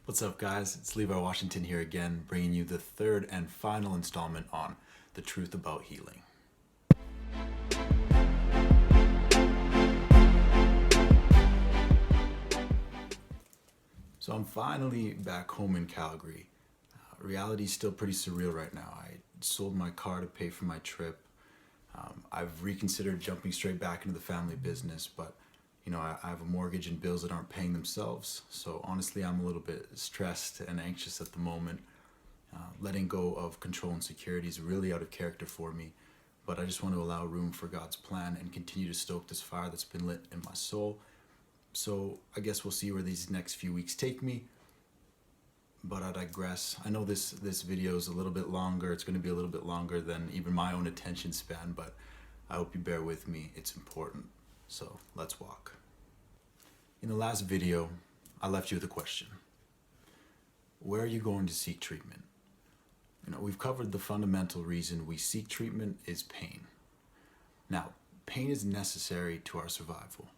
What's up, guys? It's Levi Washington here again, bringing you the third and final installment on The Truth About Healing. So I'm finally back home in Calgary. Reality's still pretty surreal right now. I sold my car to pay for my trip. I've reconsidered jumping straight back into the family business, but I have a mortgage and bills that aren't paying themselves. So honestly, I'm a little bit stressed and anxious at the moment. Letting go of control and security is really out of character for me, but I just want to allow room for God's plan and continue to stoke this fire that's been lit in my soul. So I guess we'll see where these next few weeks take me, but I digress. I know this video is a little bit longer. It's going to be a little bit longer than even my own attention span, but I hope you bear with me. It's important. So let's walk. In the last video, I left you with a question. Where are you going to seek treatment? We've covered the fundamental reason we seek treatment is pain. Now, pain is necessary to our survival.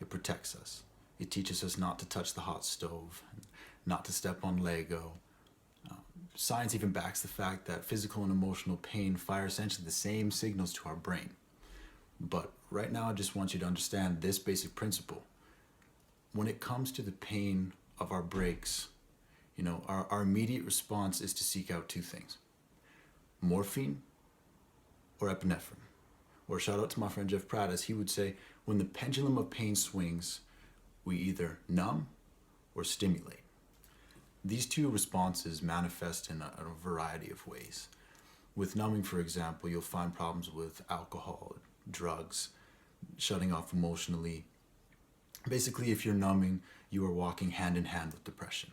It protects us. It teaches us not to touch the hot stove, not to step on Lego. Science even backs the fact that physical and emotional pain fire essentially the same signals to our brain. But right now, I just want you to understand this basic principle. When it comes to the pain of our breaks, our immediate response is to seek out two things: morphine or epinephrine. Or shout out to my friend Jeff Pratt, as he would say, when the pendulum of pain swings, we either numb or stimulate. These two responses manifest in a variety of ways. With numbing, for example, you'll find problems with alcohol, drugs, shutting off emotionally. Basically, if you're numbing, you are walking hand in hand with depression.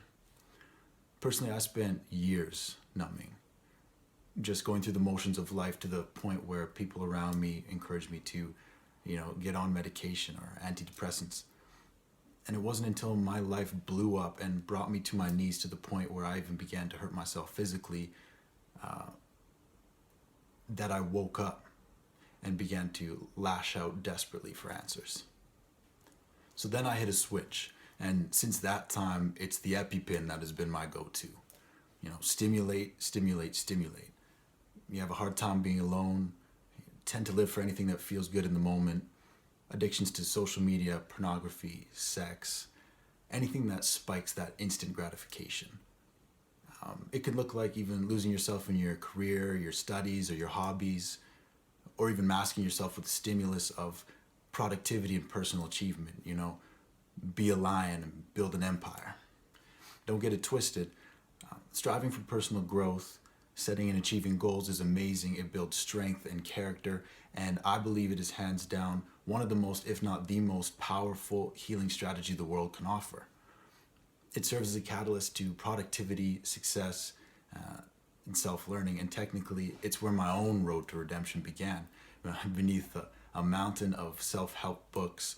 Personally, I spent years numbing, just going through the motions of life to the point where people around me encouraged me to, get on medication or antidepressants. And it wasn't until my life blew up and brought me to my knees to the point where I even began to hurt myself physically that I woke up and began to lash out desperately for answers. So then I hit a switch. And since that time, it's the EpiPen that has been my go-to. Stimulate, stimulate, stimulate. You have a hard time being alone, you tend to live for anything that feels good in the moment. Addictions to social media, pornography, sex, anything that spikes that instant gratification. It could look like even losing yourself in your career, your studies, or your hobbies, or even masking yourself with the stimulus of productivity and personal achievement. Be a lion and build an empire. Don't get it twisted. Striving for personal growth, setting and achieving goals is amazing. It builds strength and character, and I believe it is hands down one of the most, if not the most powerful healing strategy the world can offer. It serves as a catalyst to productivity, success, and self-learning, and technically it's where my own road to redemption began, beneath a mountain of self-help books,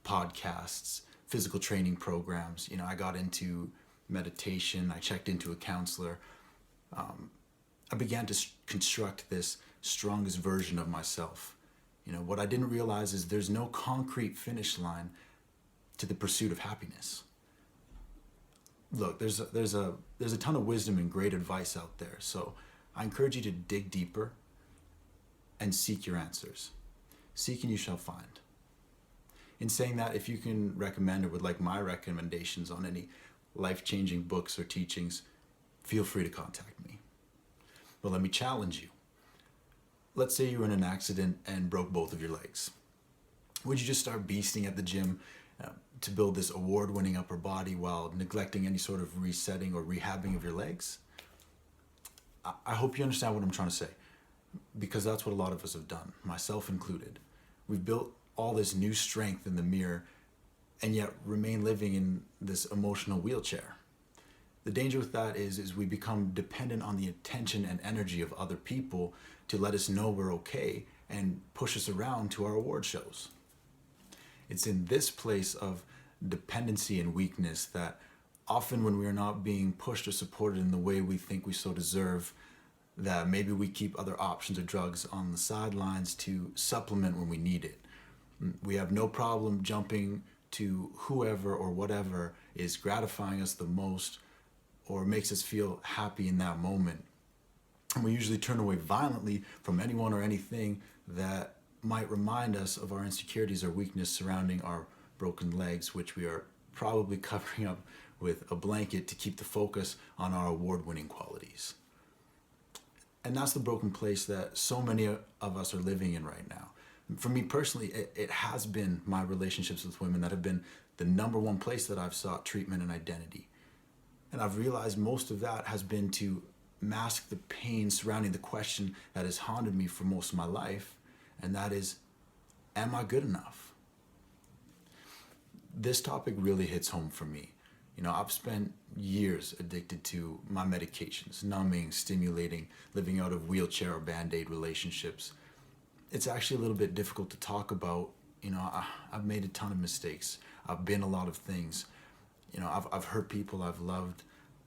podcasts, physical training programs. I got into meditation. I checked into a counselor. I began to construct this strongest version of myself. What I didn't realize is there's no concrete finish line to the pursuit of happiness. Look, there's a ton of wisdom and great advice out there. So I encourage you to dig deeper and seek your answers. Seek and you shall find. In saying that, if you can recommend or would like my recommendations on any life-changing books or teachings, feel free to contact me. But let me challenge you. Let's say you were in an accident and broke both of your legs. Would you just start beasting at the gym to build this award-winning upper body while neglecting any sort of resetting or rehabbing of your legs? I hope you understand what I'm trying to say, because that's what a lot of us have done, myself included. We've built all this new strength in the mirror and yet remain living in this emotional wheelchair. The danger with that is we become dependent on the attention and energy of other people to let us know we're okay and push us around to our award shows. It's in this place of dependency and weakness that often when we are not being pushed or supported in the way we think we so deserve, that maybe we keep other options or drugs on the sidelines to supplement when we need it. We have no problem jumping to whoever or whatever is gratifying us the most or makes us feel happy in that moment. And we usually turn away violently from anyone or anything that might remind us of our insecurities or weakness surrounding our broken legs, which we are probably covering up with a blanket to keep the focus on our award-winning qualities. And that's the broken place that so many of us are living in right now. For me personally, it has been my relationships with women that have been the number one place that I've sought treatment and identity. And I've realized most of that has been to mask the pain surrounding the question that has haunted me for most of my life, and that is, am I good enough? This topic really hits home for me. I've spent years addicted to my medications, numbing, stimulating, living out of wheelchair or Band-Aid relationships. It's actually a little bit difficult to talk about. I've made a ton of mistakes. I've been a lot of things. I've hurt people I've loved.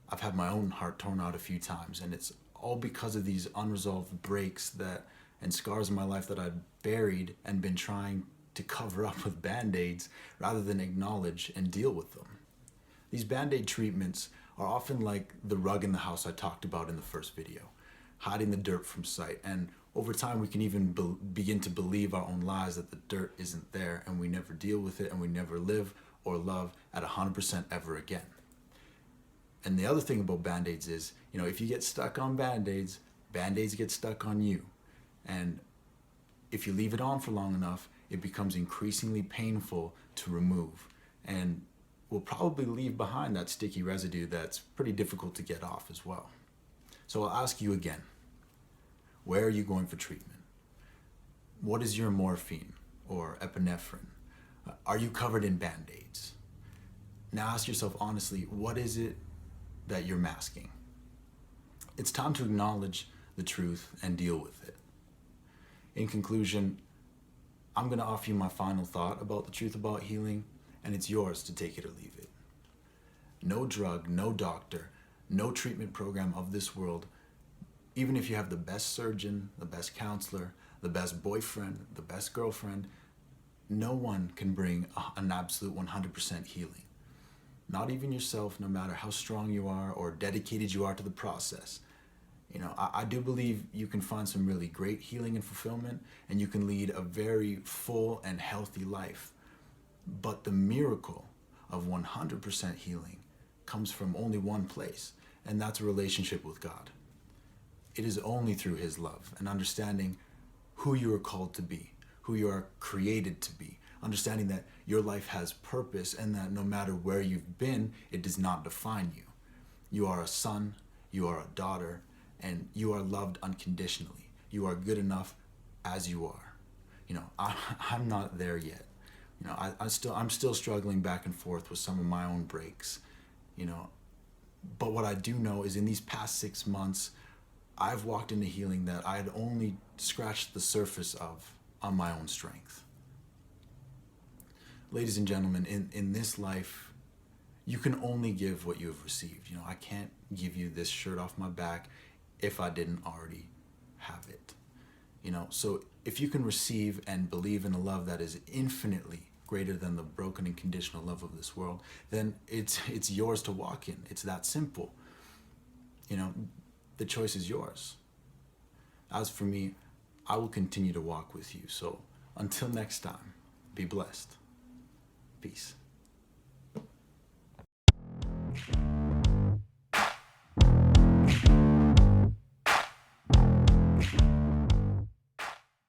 I've had my own heart torn out a few times, and it's all because of these unresolved breaks and scars in my life that I've buried and been trying to cover up with Band-Aids rather than acknowledge and deal with them. These Band-Aid treatments are often like the rug in the house I talked about in the first video, hiding the dirt from sight. And over time, we can even begin to believe our own lies that the dirt isn't there, and we never deal with it, and we never live or love at 100% ever again. And the other thing about Band-Aids is, if you get stuck on Band-Aids, Band-Aids get stuck on you. And if you leave it on for long enough, it becomes increasingly painful to remove. And will probably leave behind that sticky residue that's pretty difficult to get off as well. So I'll ask you again, where are you going for treatment? What is your morphine or epinephrine? Are you covered in Band-Aids? Now ask yourself honestly, what is it that you're masking? It's time to acknowledge the truth and deal with it. In conclusion, I'm going to offer you my final thought about the truth about healing, and it's yours to take it or leave it. No drug, no doctor, no treatment program of this world, even if you have the best surgeon, the best counselor, the best boyfriend, the best girlfriend, no one can bring an absolute 100% healing. Not even yourself, no matter how strong you are or dedicated you are to the process. I do believe you can find some really great healing and fulfillment, and you can lead a very full and healthy life. But the miracle of 100% healing comes from only one place, and that's a relationship with God. It is only through His love and understanding who you are called to be, who you are created to be, understanding that your life has purpose and that no matter where you've been, it does not define you. You are a son, you are a daughter, and you are loved unconditionally. You are good enough as you are. I'm not there yet. I'm still struggling back and forth with some of my own breaks, but what I do know is in these past 6 months, I've walked into healing that I had only scratched the surface of on my own strength. Ladies and gentlemen, in this life, you can only give what you have received. I can't give you this shirt off my back if I didn't already have it. So if you can receive and believe in a love that is infinitely greater than the broken and conditional love of this world, then it's yours to walk in. It's that simple. The choice is yours. As for me, I will continue to walk with you. So until next time, be blessed. Peace.